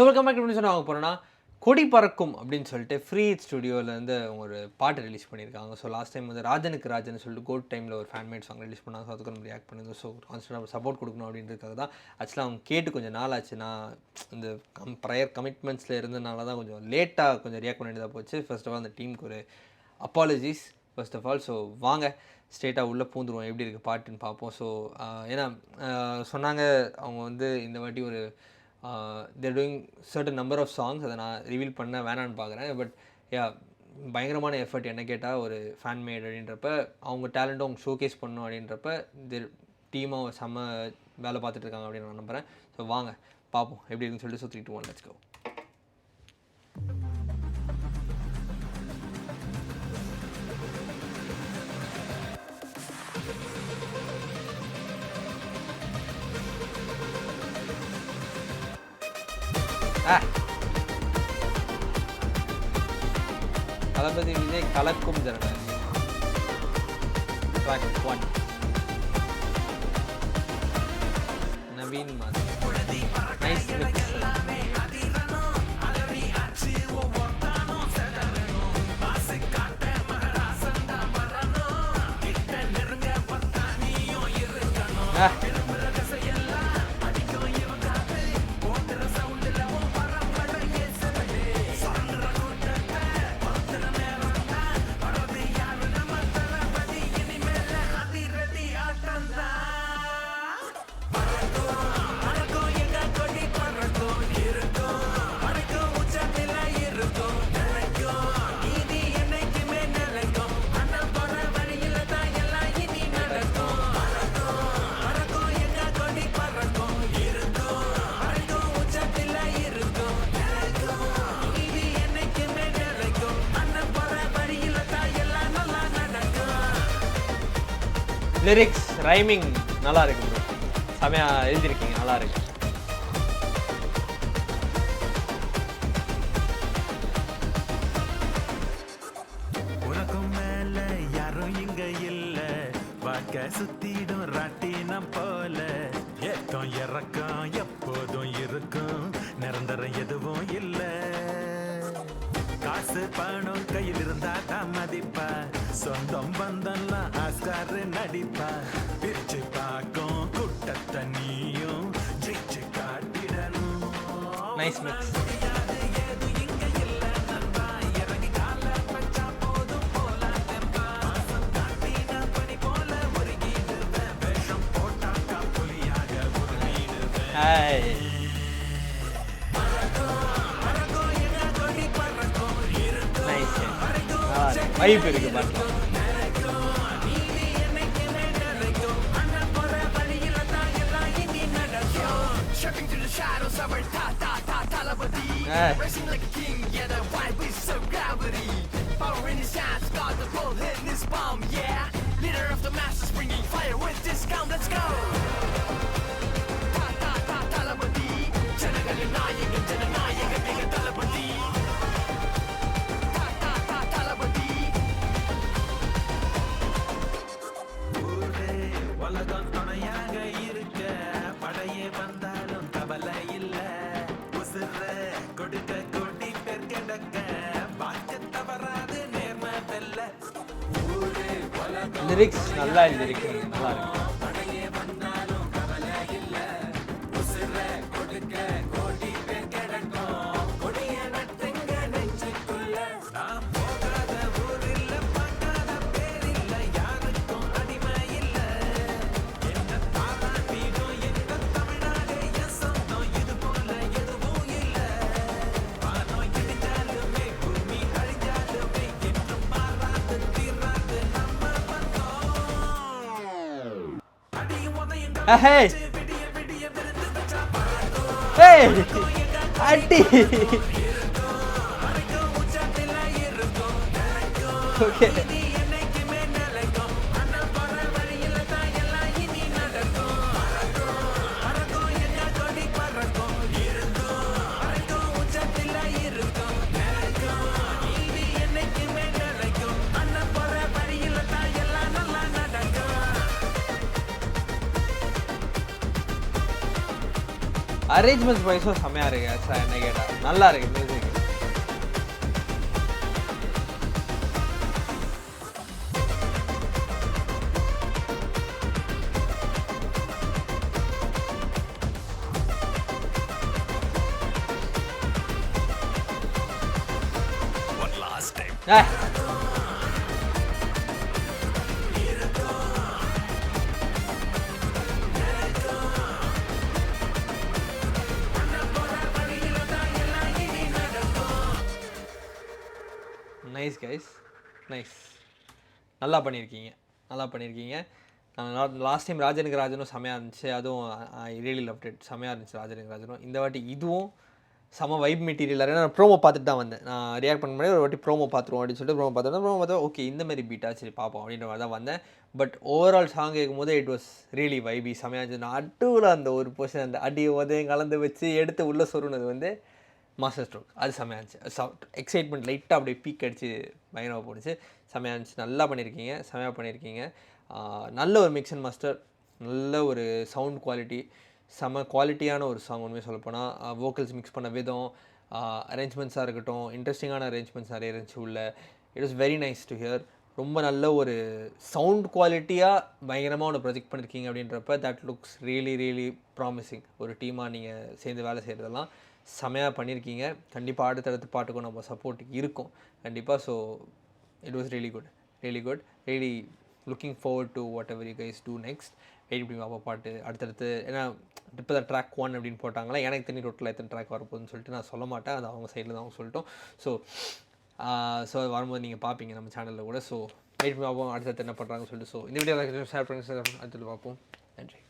So welcome back to சொன்ன வாங்க போகிறேன்னா கொடி பறக்கும் அப்படின்னு சொல்லிட்டு ஃப்ரீ ஸ்டுடியோவிலேருந்து அவங்க ஒரு பாட்டு ரிலீஸ் பண்ணியிருக்காங்க. ஸோ லாஸ்ட் டைம் வந்து ராஜனுக்கு ராஜன் சொல்லிட்டு கோட் டைமில் ஒரு ஃபேன்மேட் சாங் ரிலீஸ் பண்ணாங்க. ஸோ அதுக்கு நம்ம ரியாக்ட் பண்ணியிருந்தோம். ஸோ கான்ஸ்டன்டாக சப்போர்ட் கொடுக்கணும் அப்படின்றதுக்காக தான் ஆக்சுவலாக அவங்க கேட்டு கொஞ்சம் நாள் ஆச்சு. நான் இந்த ப்ரையர் கமிட்மெண்ட்ஸில் இருந்தனால தான் கொஞ்சம் லேட்டாக கொஞ்சம் ரியாக்ட் பண்ண வேண்டியதாக போச்சு. ஃபர்ஸ்ட் ஆஃப் ஆல் அந்த டீமுக்கு ஒரு apologies first of all. So வாங்க ஸ்ட்ரெயிட்டாக உள்ளே பூந்துருவோம், எப்படி இருக்குது பாட்டுன்னு பார்ப்போம். ஸோ ஏன்னா சொன்னாங்க அவங்க வந்து இந்த வாட்டி ஒரு there doing certain number of songs. அதை நான் ரிவீல் பண்ண வேணான்னு பார்க்குறேன். பட் பயங்கரமான எஃபர்ட் என்ன கேட்டால் ஒரு ஃபேன் மேட் அப்படின்றப்ப அவங்க டேலண்ட்டும் அவங்க ஷோகேஸ் பண்ணணும் அப்படின்றப்ப டீமாக செம்ம வேலை பார்த்துட்ருக்காங்க அப்படின்னு நான் நம்புகிறேன். ஸோ வாங்க பார்ப்போம் எப்படி இருக்குன்னு சொல்லிட்டு. So 3, 2, 1 let's go. Thalapathy Vijay கலக்கும் ஜனநாயகம் track 1 Naveen Madhav. Nice mix. Lyrics rhyming நல்லா இருக்கு ப்ரோ, செமையாக எழுதியிருக்கீங்க, நல்லா இருக்கு. உனக்கும் மேல யாரும் இங்க இல்ல, வாக்க சுத்திடும் ராட்டினம் போல, ஏக்கம் இறக்கம் எப்போதும் இருக்கும், நிரந்தரம் எதுவும் இல்ல. காசு பணம் கையில் இருந்தா தான் மதிப்பா, சொந்தம் பந்தம்லாம் ஆஸ்காரு நடிப்பா, பிரிச்சு பார்க்கும் குட்ட தண்ணியும் ஜெயிச்சு காட்டிடணும். Nice mix. வைப் இருக்கு பாட்டு. உலகம் துணையாக இருக்க, படையே வந்தாலும் கவலை இல்ல, உசுர கொடுக்க கொடி பேர் கிடக்க, பார்க்க தவறாது நேர்ம வெல்ல. லிரிக்ஸ் நல்லா எழுதிருக்கு, நல்லா இருக்கு. படையே வந்தாலும் கவலை இல்ல, உசுர கொடுக்க கொடி பேர் கிடக்கும், கொடிய நட்டுங்க நெஞ்சுக்குள்ள. நான் போகாத ஊர் இல்ல, பார்க்காத பேர் இல்ல, யாருக்கும் அடிமை இல்ல. என்ன தாராட்டிடும் எங்க தமிழ்நாடு என் சொந்தம், இது போல எதுவும் இல்ல. வானம் இடிஞ்சாலுமே பூமி அழிஞ்சாலுமே என்றும் மாறாது தீராது நம்ம பந்தம். அடியும் உதையும் Hey, விடிய விடிய விருந்து வச்சா hey, அடி. Okay. அரேஞ்ச்மெண்ட்ஸ் வைஸும் செம்மையாக இருக்கு சார். என்ன கேட்டால் நல்லா இருக்கு மியூசிக். Nice guys, nice. நல்லா பண்ணியிருக்கீங்க, நல்லா பண்ணியிருக்கீங்க. லாஸ்ட் டைம் ராஜனுக்கு ராஜனும் செமையாக இருந்துச்சு. அதுவும் ஐ ரியலி லவ்ட் இட். செமையாக இருந்துச்சு ராஜனுக்கு ராஜனும். இந்த வாட்டி இதுவும் செம வைப் மெட்டீரியல். ஏன்னா நான் ப்ரோமோ பார்த்துட்டு தான் வந்தேன். நான் ரியாக்ட் பண்ண முன்னாடி ஒரு வாட்டி ப்ரோமோ பார்த்துருவோம் அப்படின்னு சொல்லிட்டு ப்ரோமோ பார்த்தா ஓகே இந்த மாதிரி பீட்டா சரி பார்ப்போம் அப்படின்ற மாதிரி தான் வந்தேன். பட் ஓவரால் சாங் கேட்கும்போது இட் வாஸ் ரியலி வைபி, செமையாக இருந்துச்சு. நான் அடுவில் அந்த ஒரு பொசிஷன் அந்த அடியை உதயம் கலந்து வச்சு எடுத்து உள்ளே சொருனது வந்து மாஸ்டர் ஸ்ட்ரோக். அது செமையாக இருந்துச்சு. எக்ஸைட்மெண்ட் லைட்டாக அப்படியே பீக் அடிச்சு பயங்கரமாக போணுச்சு. செமையாக இருந்துச்சு. நல்லா பண்ணியிருக்கீங்க, செமையாக பண்ணியிருக்கீங்க. நல்ல ஒரு மிக்ஸ் அண்ட் மாஸ்டர், நல்ல ஒரு சவுண்ட் குவாலிட்டி, செம குவாலிட்டியான ஒரு சாங். உண்மையாக சொல்லப்போனால் வோக்கல்ஸ் மிக்ஸ் பண்ண விதம், அரேஞ்ச்மெண்ட்ஸாக இருக்கட்டும், இன்ட்ரெஸ்டிங்கான அரேஞ்ச்மெண்ட்ஸ் நிறைய இருந்துச்சு உள்ள. It was very nice to hear. ரொம்ப நல்ல ஒரு சவுண்ட் குவாலிட்டியாக பயங்கரமாக ஒன்று ப்ரொஜெக்ட் பண்ணியிருக்கீங்க அப்படின்றப்ப that looks really really promising. ஒரு டீமாக நீங்கள் சேர்ந்து வேலை செய்கிறதெல்லாம் செமையாக பண்ணியிருக்கீங்க. கண்டிப்பாக அடுத்தடுத்த பாட்டுக்கும் நம்ம சப்போர்ட் இருக்கும் கண்டிப்பாக. So it was really good, really good, really looking forward to whatever you guys do next. Wait பண்ணி பாப்பா பாட்டு அடுத்தடுத்து. ஏன்னா இப்போ தான் ட்ராக் 1 அப்படின்னு போட்டாங்களா, எனக்கு தனி ரோட்டில் எத்தனை ட்ராக் வரப்போகுதுன்னு சொல்லிட்டு நான் சொல்ல மாட்டேன். அது அவங்க சைடில் தான் அவங்க சொல்லிட்டோம். ஸோ வரும்போது நீங்கள் பார்ப்பீங்க நம்ம சேனலில் கூட. ஸோ வெயிட் பண்ணி பார்ப்போம் அடுத்தடுத்து என்ன பண்ணுறாங்கன்னு சொல்லிட்டு. ஸோ இந்த வீடியோ ஷேர் பண்ணி அடுத்தது பார்ப்போம். நன்றி.